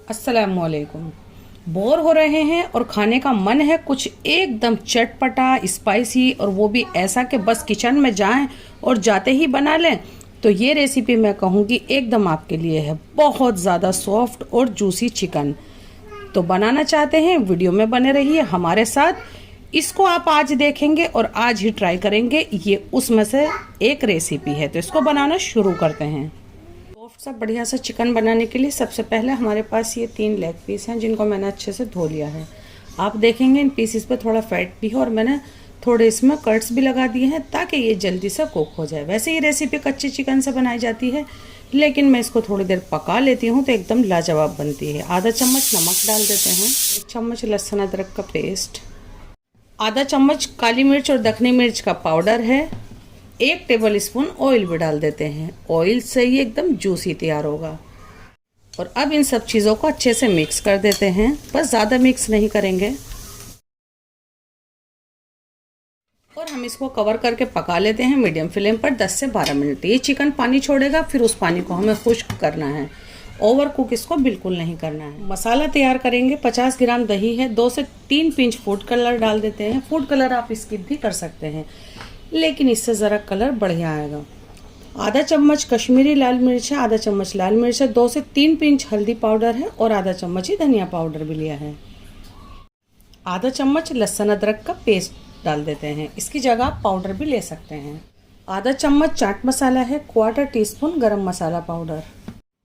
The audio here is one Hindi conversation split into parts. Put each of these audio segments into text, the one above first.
अस्सलामुअलैकुम। बोर हो रहे हैं और खाने का मन है कुछ एकदम चटपटा स्पाइसी, और वो भी ऐसा कि बस किचन में जाएं और जाते ही बना लें। तो ये रेसिपी मैं कहूँगी एकदम आपके लिए है। बहुत ज़्यादा सॉफ्ट और जूसी चिकन। तो बनाना चाहते हैं, वीडियो में बने रहिए हमारे साथ। इसको आप आज देखेंगे और आज ही ट्राई करेंगे। ये उसमें से एक रेसिपी है, तो इसको बनाना शुरू करते हैं। सॉफ्ट सा बढ़िया सा चिकन बनाने के लिए सबसे पहले हमारे पास ये 3 लेग पीस हैं, जिनको मैंने अच्छे से धो लिया है। आप देखेंगे इन पीसेस पे थोड़ा फैट भी है और मैंने थोड़े इसमें कट्स भी लगा दिए हैं ताकि ये जल्दी से कुक हो जाए। वैसे ये रेसिपी कच्चे चिकन से बनाई जाती है, लेकिन मैं इसको थोड़ी देर पका लेती हूँ तो एकदम लाजवाब बनती है। आधा चम्मच नमक डाल देते हैं, 1 चम्मच लहसुन अदरक का पेस्ट, आधा चम्मच काली मिर्च और दखनी मिर्च का पाउडर है, 1 टेबल स्पून ऑयल भी डाल देते हैं। ऑयल से ही एकदम जूसी तैयार होगा। और अब इन सब चीज़ों को अच्छे से मिक्स कर देते हैं, बस ज़्यादा मिक्स नहीं करेंगे। और हम इसको कवर करके पका लेते हैं मीडियम फ्लेम पर 10 से 12 मिनट। ये चिकन पानी छोड़ेगा, फिर उस पानी को हमें खुश्क करना है। ओवर कुक इसको बिल्कुल नहीं करना है। मसाला तैयार करेंगे। 50 ग्राम दही है, 2 से 3 पिंच फूड कलर डाल देते हैं। फूड कलर आप स्किप भी कर सकते हैं, लेकिन इससे ज़रा कलर बढ़िया आएगा। आधा चम्मच कश्मीरी लाल मिर्च है, आधा चम्मच लाल मिर्च है, 2 से 3 पिंच हल्दी पाउडर है और आधा चम्मच ही धनिया पाउडर भी लिया है। आधा चम्मच लहसुन अदरक का पेस्ट डाल देते हैं, इसकी जगह आप पाउडर भी ले सकते हैं। आधा चम्मच चाट मसाला है, 1/4 टीस्पून गरम मसाला पाउडर,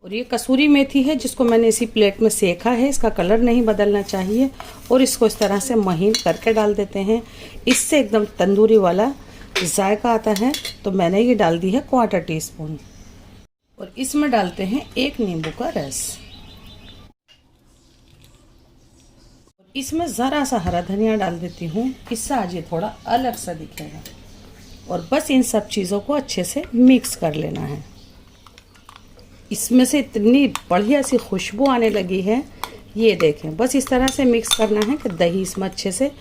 और ये कसूरी मेथी है जिसको मैंने इसी प्लेट में सेका है। इसका कलर नहीं बदलना चाहिए और इसको इस तरह से महीन करके डाल देते हैं। इससे एकदम तंदूरी वाला जायका आता है। तो मैंने ये डाल दी है 1/4 टीस्पून, और इसमें डालते हैं 1 नींबू का रस। इसमें ज़रा सा हरा धनिया डाल देती हूँ, इससे आज ये थोड़ा अलग सा दिखेगा। और बस इन सब चीज़ों को अच्छे से मिक्स कर लेना है। इसमें से इतनी बढ़िया सी खुशबू आने लगी है, ये देखें। बस इस तरह से मिक्स करना है कि दही इसमें अच्छे से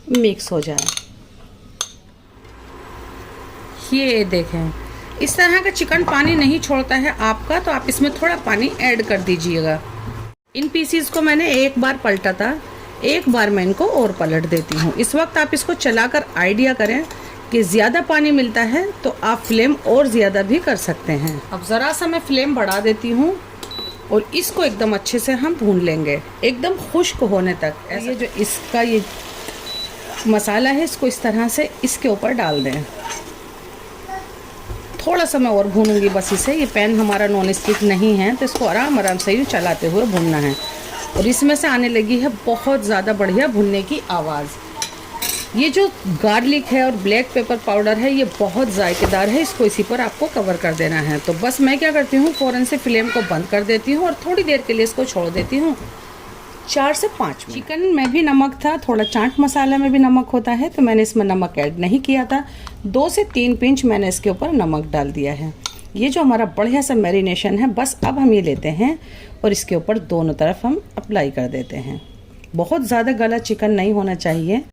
मिक्स हो जाए। ये देखें, इस तरह का चिकन पानी नहीं छोड़ता है आपका, तो आप इसमें थोड़ा पानी ऐड कर दीजिएगा। इन पीसीस को मैंने एक बार पलटा था, एक बार मैं इनको और पलट देती हूँ। इस वक्त आप इसको चलाकर आइडिया करें कि ज़्यादा पानी मिलता है तो आप फ्लेम और ज़्यादा भी कर सकते हैं। अब ज़रा सा मैं फ्लेम बढ़ा देती हूँ और इसको एकदम अच्छे से हम भून लेंगे, एकदम खुश्क होने तक। ये जो इसका ये मसाला है, इसको इस तरह से इसके ऊपर डाल दें। थोड़ा सा मैं और भूनूंगी बस इसे। ये पैन हमारा नॉन स्टिक नहीं है, तो इसको आराम आराम से यूँ चलाते हुए भूनना है। और इसमें से आने लगी है बहुत ज़्यादा बढ़िया भुनने की आवाज़। ये जो गार्लिक है और ब्लैक पेपर पाउडर है, ये बहुत जायकेदार है। इसको इसी पर आपको कवर कर देना है। तो बस मैं क्या करती हूँ, फ़ौरन से फ्लेम को बंद कर देती हूँ और थोड़ी देर के लिए इसको छोड़ देती हूँ, 4 से 5 मिनट। चिकन में भी नमक था, थोड़ा चाट मसाला में भी नमक होता है, तो मैंने इसमें नमक ऐड नहीं किया था। 2 से 3 पिंच मैंने इसके ऊपर नमक डाल दिया है। ये जो हमारा बढ़िया सा मैरिनेशन है, बस अब हम ये लेते हैं और इसके ऊपर दोनों तरफ हम अप्लाई कर देते हैं। बहुत ज़्यादा गला चिकन नहीं होना चाहिए।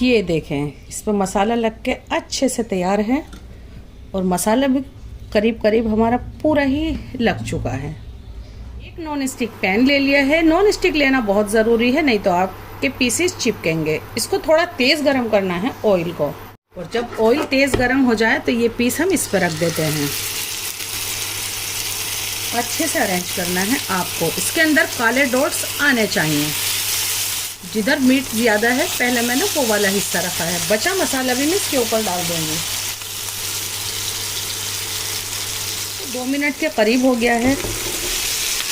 ये देखें, इस पर मसाला लग के अच्छे से तैयार है और मसाला भी करीब करीब हमारा पूरा ही लग चुका है। एक नॉन स्टिक पैन ले लिया है। नॉन स्टिक लेना बहुत ज़रूरी है, नहीं तो आपके पीसेस चिपकेंगे। इसको थोड़ा तेज़ गरम करना है ऑयल को, और जब ऑयल तेज़ गरम हो जाए तो ये पीस हम इस पर रख देते हैं। अच्छे से अरेंज करना है आपको। इसके अंदर काले डॉट्स आने चाहिए। जिधर मीट ज़्यादा है, पहले मैंने वो वाला हिस्सा रखा है। बचा मसाला भी मैं इसके ऊपर डाल दूँगी। 2 मिनट के करीब हो गया है।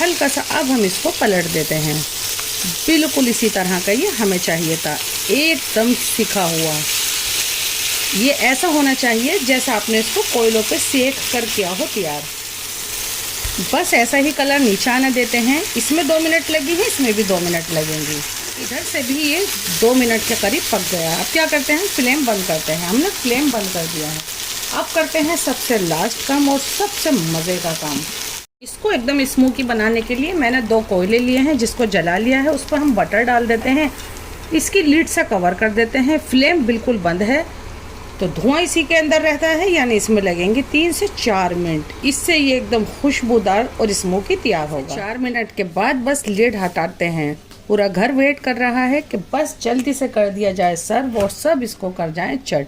हल्का सा अब हम इसको पलट देते हैं। बिल्कुल इसी तरह का ये हमें चाहिए था, एकदम सिका हुआ। ये ऐसा होना चाहिए जैसा आपने इसको कोयलों पे सेक कर किया हो तैयार। बस ऐसा ही कलर नीचे आने देते हैं। इसमें 2 मिनट लगी है, इसमें भी 2 मिनट लगेंगी। इधर से भी ये 2 मिनट के करीब पक गया है। अब क्या करते हैं, फ्लेम बंद करते हैं। हमने फ्लेम बंद कर दिया है। अब करते हैं सबसे लास्ट काम और सबसे मज़े का काम। इसको एकदम स्मोकी बनाने के लिए मैंने 2 कोयले लिए हैं, जिसको जला लिया है। उस पर हम बटर डाल देते हैं इसकी लीड से कवर कर देते हैं। फ्लेम बिल्कुल बंद है, तो धुआं इसी के अंदर रहता है, यानी इसमें लगेंगे 3 से 4 मिनट। इससे ये एकदम खुशबूदार और स्मोकी तैयार होगा। 4 मिनट के बाद बस लीड हटाते हैं। पूरा घर वेट कर रहा है कि बस जल्दी से कर दिया जाए सर्व और सब इसको कर जाएं चट।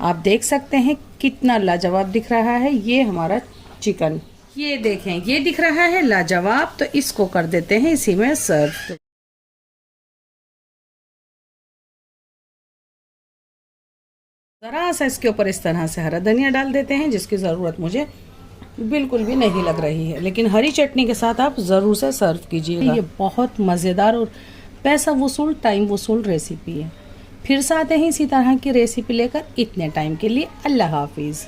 आप देख सकते हैं कितना लाजवाब दिख रहा है ये हमारा चिकन। ये देखें, ये दिख रहा है लाजवाब, तो इसको कर देते हैं इसी में सर्व। ज़रा सा इसके ऊपर इस तरह से हरा धनिया डाल देते हैं, जिसकी ज़रूरत मुझे बिल्कुल भी नहीं लग रही है, लेकिन हरी चटनी के साथ आप ज़रूर से सर्व कीजिएगा। ये बहुत मज़ेदार और पैसा वसूल, टाइम वसूल रेसिपी है। फिर से आते हैं इसी तरह की रेसिपी लेकर। इतने टाइम के लिए अल्लाह हाफिज़।